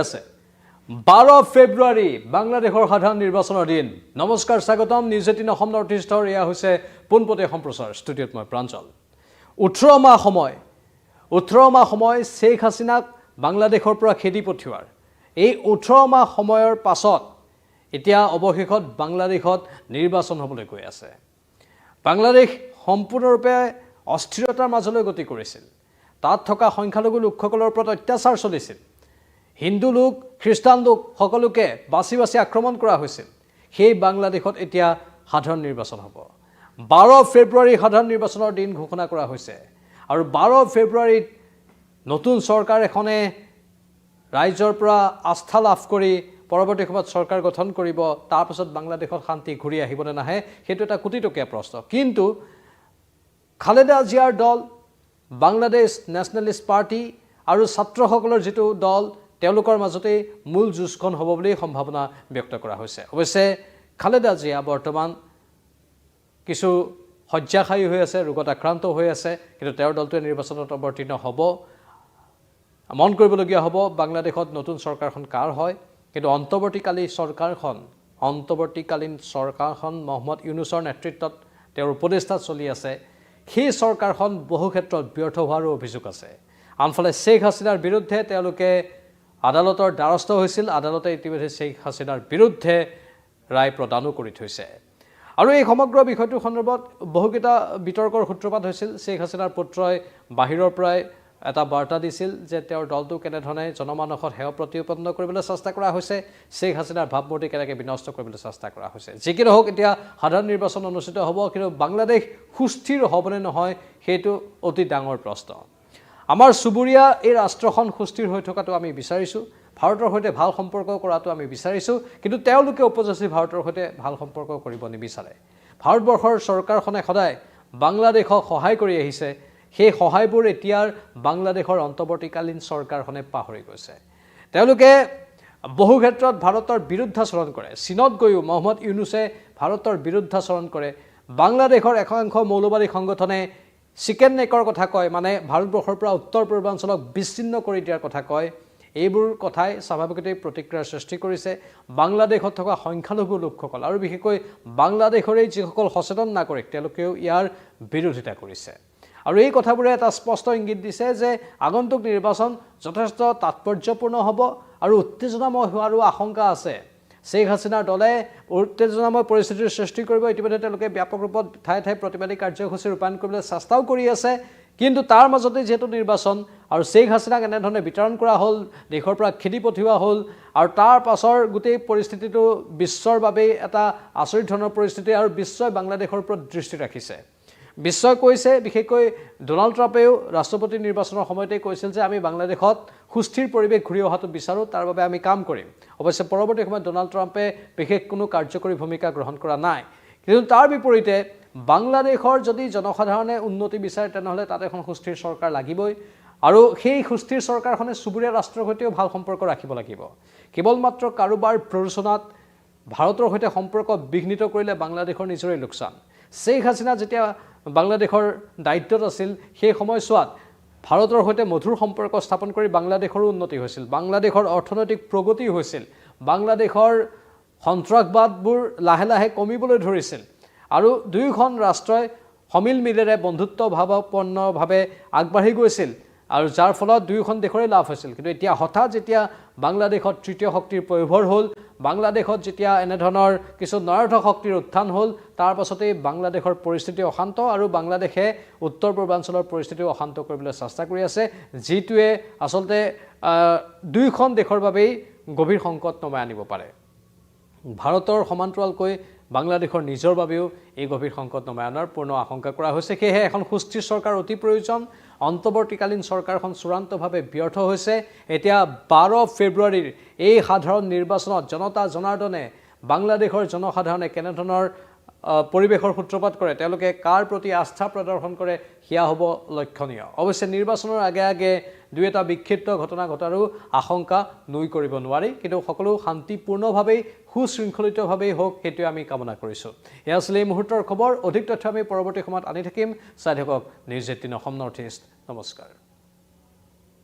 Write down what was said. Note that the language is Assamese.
আছে 12 ফেব্ৰুৱাৰী বাংলাদেশৰ সাধাৰণ নিৰ্বাচনৰ দিন। নমস্কাৰ, স্বাগতম নিউজ 18 অসম নৰ্থ ইষ্টৰ। এয়া হৈছে পোনপটীয়া সম্প্ৰচাৰ। ষ্টুডিঅ'ত মই প্ৰাঞ্জল। 18 মাহ সময় শেখ হাছিনাক বাংলাদেশৰ পৰা খেদি পঠিওৱাৰ এই 18 মাহ সময়ৰ পাছত এতিয়া অৱশেষত বাংলাদেশত নিৰ্বাচন হ'বলৈ গৈ আছে। বাংলাদেশ সম্পূৰ্ণৰূপে অস্থিৰতাৰ মাজলৈ গতি কৰিছিল। তাত থকা সংখ্যালঘু লোকসকলৰ ওপৰত অত্যাচাৰ চলিছিল। হিন্দু লোক, খ্ৰীষ্টান লোক সকলোকে বাছি বাছি আক্ৰমণ কৰা হৈছিল। সেই বাংলাদেশত এতিয়া সাধাৰণ নিৰ্বাচন হ'ব। 12 ফেব্ৰুৱাৰী সাধাৰণ নিৰ্বাচনৰ দিন ঘোষণা কৰা হৈছে আৰু 12 ফেব্ৰুৱাৰীত নতুন চৰকাৰ এখনে ৰাইজৰ পৰা আস্থা লাভ কৰি পৰৱৰ্তী সময়ত চৰকাৰ গঠন কৰিব। তাৰ পাছত বাংলাদেশত শান্তি ঘূৰি আহিব নে নাহে সেইটো এটা কোটিটকীয়া প্ৰশ্ন। কিন্তু খালেদা জিয়াৰ দল, বাংলাদেশ নেশ্যনেলিষ্ট পাৰ্টি আৰু ছাত্ৰসকলৰ যিটো দল, তেওঁলোকৰ মাজতে মূল যুঁজখন হ'ব বুলি সম্ভাৱনা ব্যক্ত কৰা হৈছে। অৱশ্যে খালেদা জিয়া বৰ্তমান কিছু শয্যাশায়ী হৈ আছে, ৰোগত আক্ৰান্ত হৈ আছে, কিন্তু তেওঁৰ দলটোৱে নিৰ্বাচনত অৱতীৰ্ণ হ'ব। মন কৰিবলগীয়া হ'ব বাংলাদেশত নতুন চৰকাৰখন কাৰ হয়। কিন্তু অন্তৱৰ্তীকালীন চৰকাৰখন মহম্মদ ইউনুছৰ নেতৃত্বত তেওঁৰ উপদেষ্টাত চলি আছে। সেই চৰকাৰখন বহু ক্ষেত্ৰত ব্যৰ্থ হোৱাৰো অভিযোগ আছে। আনফালে শেখ হাছিনাৰ বিৰুদ্ধে তেওঁলোকে আদালতৰ দ্বাৰস্থ হৈছিল। আদালতে ইতিমধ্যে শেখ হাছিনাৰ বিৰুদ্ধে ৰায় প্ৰদানো কৰি থৈছে। আৰু এই সমগ্ৰ বিষয়টোৰ সন্দৰ্ভত বহুকেইটা বিতৰ্কৰ সূত্ৰপাত হৈছিল। শেখ হাছিনাৰ পুত্ৰই বাহিৰৰ পৰাই এটা বাৰ্তা দিছিল যে তেওঁৰ দলটো কেনেধৰণে জনমানসত সেৱা প্ৰতিপন্ন কৰিবলৈ চেষ্টা কৰা হৈছে, শেখ হাছিনাৰ ভাৱমূৰ্তি কেনেকৈ বিনষ্ট কৰিবলৈ চেষ্টা কৰা হৈছে। যি কি নহওক, এতিয়া সাধাৰণ নিৰ্বাচন অনুষ্ঠিত হ'ব, কিন্তু বাংলাদেশ সুস্থিৰ হ'বনে নহয় সেইটো অতি ডাঙৰ প্ৰশ্ন। আমাৰ চুবুৰীয়া এই ৰাষ্ট্ৰখন সুস্থিৰ হৈ থকাটো আমি বিচাৰিছোঁ, ভাৰতৰ সৈতে ভাল সম্পৰ্ক কৰাটো আমি বিচাৰিছোঁ, কিন্তু তেওঁলোকে উপজাচি ভাৰতৰ সৈতে ভাল সম্পৰ্ক কৰিব নিবিচাৰে। ভাৰতবৰ্ষৰ চৰকাৰখনে সদায় বাংলাদেশক সহায় কৰি আহিছে। সেই সহায়বোৰ এতিয়াৰ বাংলাদেশৰ অন্তৱৰ্তীকালীন চৰকাৰখনে পাহৰি গৈছে। তেওঁলোকে বহু ক্ষেত্ৰত ভাৰতৰ বিৰুদ্ধাচৰণ কৰে। চীনত গৈও মহম্মদ ইউনুছে ভাৰতৰ বিৰুদ্ধাচৰণ কৰে। বাংলাদেশৰ একাংশ মৌলবাদী সংগঠনে চিকেন নেকৰ কথা কয়, মানে ভাৰতবৰ্ষৰ পৰা উত্তৰ পূৰ্বাঞ্চলক বিচ্ছিন্ন কৰি দিয়াৰ কথা কয়। এইবোৰ কথাই স্বাভাৱিকতেই প্ৰতিক্ৰিয়াৰ সৃষ্টি কৰিছে। বাংলাদেশত থকা সংখ্যালঘু লোকসকল আৰু বিশেষকৈ বাংলাদেশৰেই যিসকল সচেতন নাগৰিক, তেওঁলোকেও ইয়াৰ বিৰোধিতা কৰিছে। আৰু এই কথাবোৰে এটা স্পষ্ট ইংগিত দিছে যে আগন্তুক নিৰ্বাচন যথেষ্ট তাৎপৰ্যপূৰ্ণ হ'ব আৰু উত্তেজনাময় হোৱাৰো আশংকা আছে। শেখ হাছিনাৰ দলে উত্তেজনাময় পৰিস্থিতিৰ সৃষ্টি কৰিব। ইতিমধ্যে তেওঁলোকে ব্যাপক ৰূপত ঠায়ে ঠায়ে প্ৰতিবাদী কাৰ্যসূচী ৰূপায়ণ কৰিবলৈ চেষ্টাও কৰি আছে। কিন্তু তাৰ মাজতে যিহেতু নিৰ্বাচন আৰু শেখ হাছিনাক এনেধৰণে বিতৰণ কৰা হ'ল, দেশৰ পৰা খেদি পঠিওৱা হ'ল, আৰু তাৰ পাছৰ গোটেই পৰিস্থিতিটো বিশ্বৰ বাবেই এটা আচৰিত ধৰণৰ পৰিস্থিতি আৰু বিশ্বই বাংলাদেশৰ ওপৰত দৃষ্টি ৰাখিছে। বিশ্বই কৈছে, বিশেষকৈ ডনাল্ড ট্ৰাম্পেও ৰাষ্ট্ৰপতি নিৰ্বাচনৰ সময়তেই কৈছিল যে আমি বাংলাদেশত সুস্থিৰ পৰিৱেশ ঘূৰি অহাটো বিচাৰোঁ, তাৰ বাবে আমি কাম কৰিম। অৱশ্যে পৰৱৰ্তী সময়ত ডনাল্ড ট্ৰাম্পে বিশেষ কোনো কাৰ্যকৰী ভূমিকা গ্ৰহণ কৰা নাই। কিন্তু তাৰ বিপৰীতে বাংলাদেশৰ যদি জনসাধাৰণে উন্নতি বিচাৰে, তেনেহ'লে তাত এখন সুস্থিৰ চৰকাৰ লাগিবই। আৰু সেই সুস্থিৰ চৰকাৰখনে চুবুৰীয়া ৰাষ্ট্ৰৰ সৈতেও ভাল সম্পৰ্ক ৰাখিব লাগিব। কেৱল মাত্ৰ কাৰোবাৰ প্ৰৰোচনাত ভাৰতৰ সৈতে সম্পৰ্ক বিঘ্নিত কৰিলে বাংলাদেশৰ নিজৰে লোকচান। শেখ হাছিনা যেতিয়া বাংলাদেশৰ দায়িত্বত আছিল, সেই সময়ছোৱাত ভাৰতৰ সৈতে মধুৰ সম্পৰ্ক স্থাপন কৰি বাংলাদেশৰো উন্নতি হৈছিল, বাংলাদেশৰ অৰ্থনৈতিক প্ৰগতি হৈছিল, বাংলাদেশৰ সন্ত্ৰাসবাদবোৰ লাহে লাহে কমিবলৈ ধৰিছিল আৰু দুয়োখন ৰাষ্ট্ৰই সমিল মিলেৰে বন্ধুত্বভাৱপূৰ্ণভাৱে আগবাঢ়ি গৈছিল আৰু যাৰ ফলত দুয়োখন দেশৰে লাভ হৈছিল। কিন্তু এতিয়া হঠাৎ যেতিয়া বাংলাদেশত তৃতীয় শক্তিৰ পয়োভৰ হ'ল, বাংলাদেশত যেতিয়া এনেধৰণৰ কিছু নৰাৰ্থক শক্তিৰ উত্থান হ'ল, তাৰ পাছতেই বাংলাদেশৰ পৰিস্থিতি অশান্ত আৰু বাংলাদেশে উত্তৰ পূৰ্বাঞ্চলৰ পৰিস্থিতিও অশান্ত কৰিবলৈ চেষ্টা কৰি আছে, যিটোৱে আচলতে দুয়োখন দেশৰ বাবেই গভীৰ সংকট নমাই আনিব পাৰে। ভাৰতৰ সমান্তৰালকৈ বাংলাদেশৰ নিজৰ বাবেও এই গভীৰ সংকট নমাই অনাৰ পূৰ্ণ আশংকা কৰা হৈছে। সেয়েহে এখন সুস্থিৰ চৰকাৰ অতি প্ৰয়োজন। অন্তৱৰ্তীকালীন চৰকাৰখন চূড়ান্তভাৱে ব্যৰ্থ হৈছে। এতিয়া 12 ফেব্ৰুৱাৰীৰ এই সাধাৰণ নিৰ্বাচনত জনতা জনাৰ্দনে, বাংলাদেশৰ জনসাধাৰণে কেনেধৰণৰ পৰিৱেশৰ সূত্ৰপাত কৰে, তেওঁলোকে কাৰ প্ৰতি আস্থা প্ৰদৰ্শন কৰে, সেয়া হ'ব লক্ষণীয়। অৱশ্যে নিৰ্বাচনৰ আগে আগে দুই এটা বিক্ষিপ্ত ঘটনা ঘটাৰো আশংকা নুই কৰিব নোৱাৰি, কিন্তু সকলো শান্তিপূৰ্ণভাৱেই সুশৃংখলিতভাৱেই হওক, সেইটোৱে আমি কামনা কৰিছোঁ। এয়া আছিল এই মুহূৰ্তৰ খবৰ। অধিক তথ্য আমি পৰৱৰ্তী সময়ত আনি থাকিম। চাই থাকক নিউজ 18 অসম নৰ্থ ইষ্ট। নমস্কাৰ।